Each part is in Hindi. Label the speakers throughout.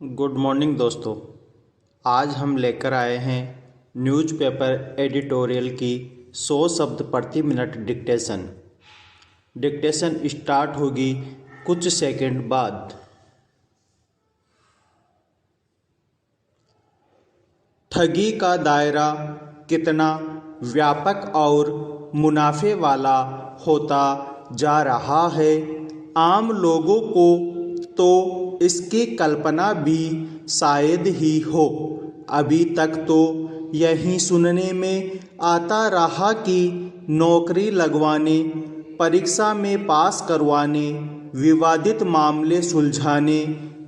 Speaker 1: गुड मॉर्निंग दोस्तों। आज हम लेकर आए हैं न्यूज़पेपर एडिटोरियल की 100 शब्द प्रति मिनट डिक्टेशन। डिक्टेशन स्टार्ट होगी कुछ सेकंड बाद। ठगी का दायरा कितना व्यापक और मुनाफे वाला होता जा रहा है, आम लोगों को तो इसकी कल्पना भी शायद ही हो। अभी तक तो यही सुनने में आता रहा कि नौकरी लगवाने, परीक्षा में पास करवाने, विवादित मामले सुलझाने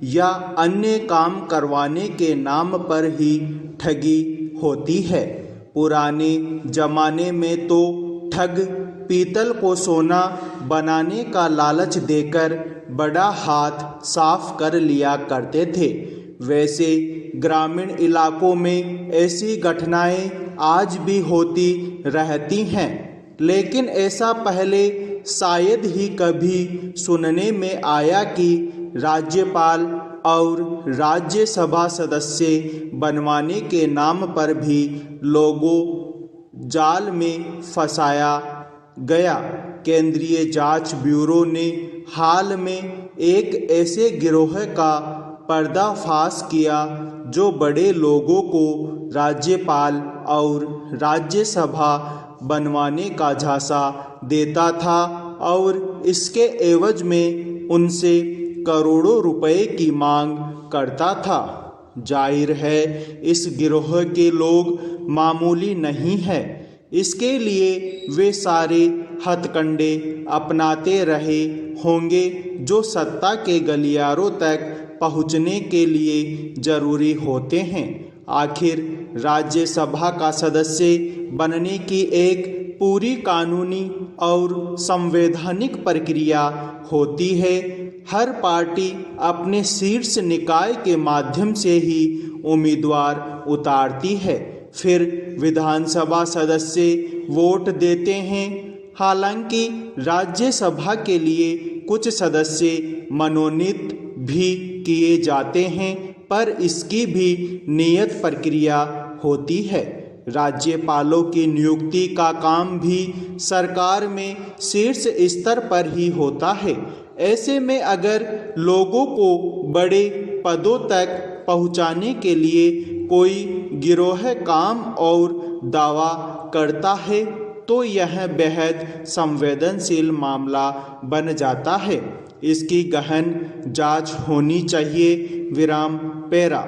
Speaker 1: या अन्य काम करवाने के नाम पर ही ठगी होती है। पुराने जमाने में तो ठग पीतल को सोना बनाने का लालच देकर बड़ा हाथ साफ कर लिया करते थे। वैसे ग्रामीण इलाकों में ऐसी घटनाएं आज भी होती रहती हैं, लेकिन ऐसा पहले शायद ही कभी सुनने में आया कि राज्यपाल और राज्यसभा सदस्य बनवाने के नाम पर भी लोगों जाल में फंसाया गया। केंद्रीय जांच ब्यूरो ने हाल में एक ऐसे गिरोह का पर्दाफाश किया जो बड़े लोगों को राज्यपाल और राज्यसभा बनवाने का झांसा देता था और इसके एवज में उनसे करोड़ों रुपए की मांग करता था। जाहिर है इस गिरोह के लोग मामूली नहीं हैं। इसके लिए वे सारे हथकंडे अपनाते रहे होंगे जो सत्ता के गलियारों तक पहुंचने के लिए जरूरी होते हैं। आखिर राज्यसभा का सदस्य बनने की एक पूरी कानूनी और संवैधानिक प्रक्रिया होती है। हर पार्टी अपने शीर्ष निकाय के माध्यम से ही उम्मीदवार उतारती है, फिर विधानसभा सदस्य वोट देते हैं। हालांकि राज्यसभा के लिए कुछ सदस्य मनोनीत भी किए जाते हैं, पर इसकी भी नियत प्रक्रिया होती है। राज्यपालों की नियुक्ति का काम भी सरकार में शीर्ष स्तर पर ही होता है। ऐसे में अगर लोगों को बड़े पदों तक पहुंचाने के लिए कोई गिरोह काम और दावा करता है तो यह बेहद संवेदनशील मामला बन जाता है। इसकी गहन जांच होनी चाहिए। विराम पैरा।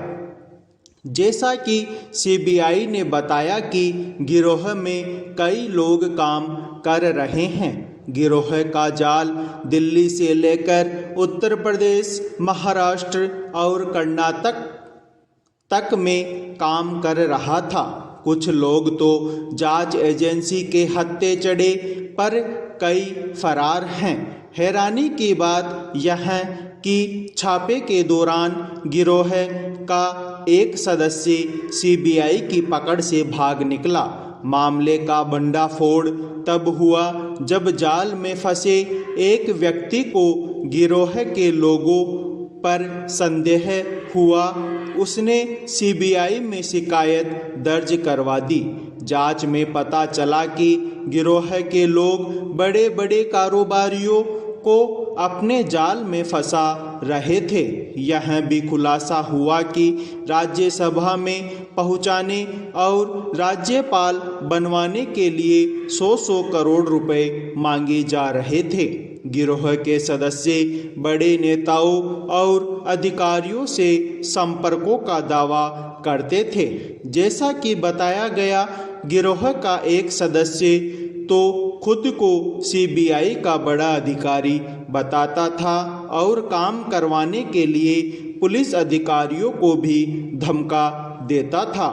Speaker 1: जैसा कि सीबीआई ने बताया कि गिरोह में कई लोग काम कर रहे हैं। गिरोह का जाल दिल्ली से लेकर उत्तर प्रदेश, महाराष्ट्र और कर्नाटक तक में काम कर रहा था। कुछ लोग तो जांच एजेंसी के हत्थे चढ़े, पर कई फरार हैं। हैरानी की बात यह है कि छापे के दौरान गिरोह का एक सदस्य सीबीआई की पकड़ से भाग निकला। मामले का भंडाफोड़ तब हुआ जब जाल में फंसे एक व्यक्ति को गिरोह के लोगों पर संदेह हुआ। उसने सीबीआई में शिकायत दर्ज करवा दी। जांच में पता चला कि गिरोह के लोग बड़े बड़े कारोबारियों को अपने जाल में फंसा रहे थे। यह भी खुलासा हुआ कि राज्यसभा में पहुंचाने और राज्यपाल बनवाने के लिए 100 करोड़ रुपए मांगे जा रहे थे। गिरोह के सदस्य बड़े नेताओं और अधिकारियों से संपर्कों का दावा करते थे। जैसा कि बताया गया, गिरोह का एक सदस्य तो खुद को सीबीआई का बड़ा अधिकारी बताता था और काम करवाने के लिए पुलिस अधिकारियों को भी धमका देता था।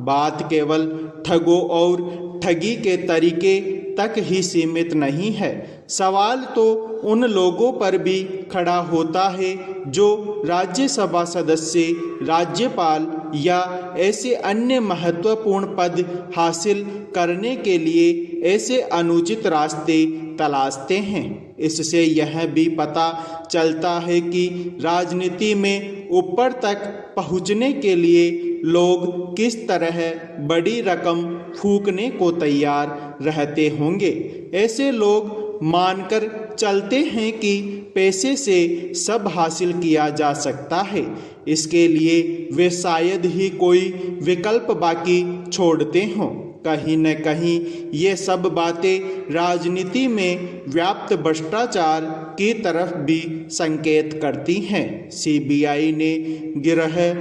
Speaker 1: बात केवल ठगों और ठगी के तरीके तक ही सीमित नहीं है। सवाल तो उन लोगों पर भी खड़ा होता है जो राज्यसभा सदस्य, राज्यपाल या ऐसे अन्य महत्वपूर्ण पद हासिल करने के लिए ऐसे अनुचित रास्ते तलाशते हैं। इससे यह भी पता चलता है कि राजनीति में ऊपर तक पहुंचने के लिए लोग किस तरह बड़ी रकम फूंकने को तैयार रहते होंगे। ऐसे लोग मानकर चलते हैं कि पैसे से सब हासिल किया जा सकता है, इसके लिए वे शायद ही कोई विकल्प बाकी छोड़ते हों। कहीं न कहीं ये सब बातें राजनीति में व्याप्त भ्रष्टाचार की तरफ भी संकेत करती हैं। सीबीआई ने गिरह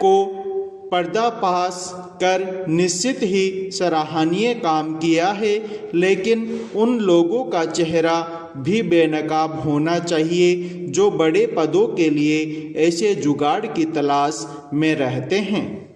Speaker 1: को पर्दाफाश कर निश्चित ही सराहनीय काम किया है, लेकिन उन लोगों का चेहरा भी बेनकाब होना चाहिए जो बड़े पदों के लिए ऐसे जुगाड़ की तलाश में रहते हैं।